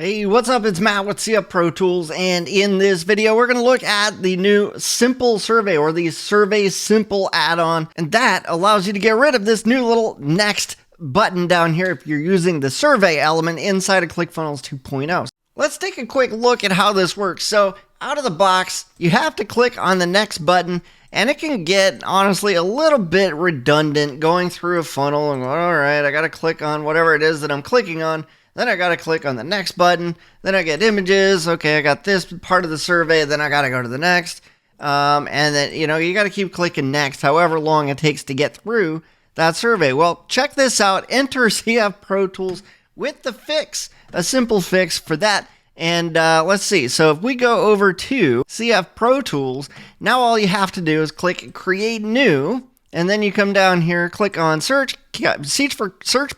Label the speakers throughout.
Speaker 1: Hey, what's up? It's Matt with CF Pro Tools, and in this video, we're going to look at the new Simple Survey, or the Survey Simple add-on, and that allows you to get rid of this new little next button down here if you're using the survey element inside of ClickFunnels 2.0. Let's take a quick look at how this works. So, out of the box, you have to click on the next button, and it can get, honestly, a little bit redundant going through a funnel and going, all right, I got to click on whatever it is that I'm clicking on. Then I got to click on the next button. Then I get images. Okay, I got this part of the survey. Then I got to go to the next. And then, you got to keep clicking next, however long it takes to get through that survey. Well, check this out. Enter CF Pro Tools with the fix, a simple fix for that. And let's see. So if we go over to CF Pro Tools, now all you have to do is click Create New. And then you come down here, click on search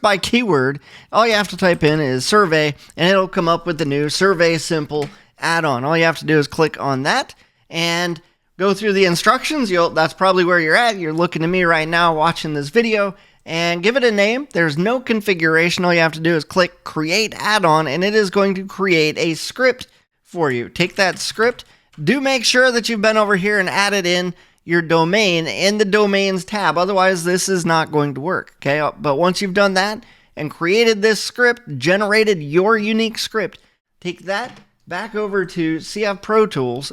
Speaker 1: by keyword. All you have to type in is survey, and it'll come up with the new Survey Simple add-on. All you have to do is click on that and go through the instructions. That's probably where you're at. You're looking at me right now watching this video, and give it a name. There's no configuration. All you have to do is click Create Add-on, and it is going to create a script for you. Take that script. Do make sure that you've been over here and added in your domain in the domains tab. Otherwise, this is not going to work. Okay, but once you've done that and created this script, generated your unique script, take that back over to CF Pro Tools,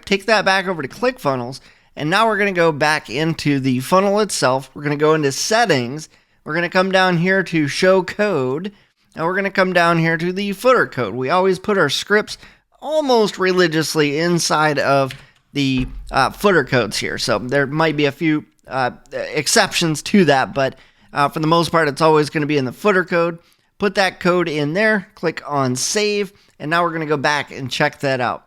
Speaker 1: take that back over to ClickFunnels, and now we're going to go back into the funnel itself. We're going to go into settings. We're going to come down here to show code, and we're going to come down here to the footer code. We always put our scripts almost religiously inside of the footer codes here. So there might be a few exceptions to that, but for the most part, it's always going to be in the footer code. Put that code in there, click on save, and now we're going to go back and check that out.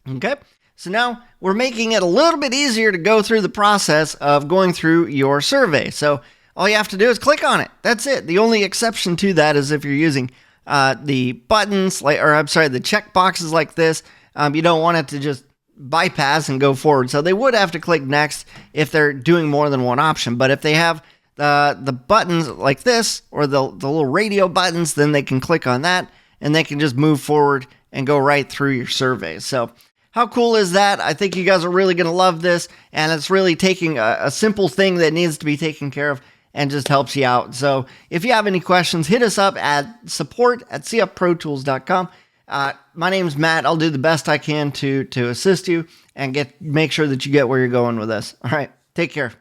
Speaker 1: Okay, so now we're making it a little bit easier to go through the process of going through your survey. So all you have to do is click on it. That's it. The only exception to that is if you're using the buttons, the check boxes like this. You don't want it to just bypass and go forward. So they would have to click next if they're doing more than one option. But if they have the buttons like this, or the little radio buttons, then they can click on that and they can just move forward and go right through your survey. So how cool is that? I think you guys are really going to love this, and it's really taking a simple thing that needs to be taken care of and just helps you out. So if you have any questions, hit us up at support@cfprotools.com. My name's Matt. I'll do the best I can to assist you and make sure that you get where you're going with this. All right. Take care.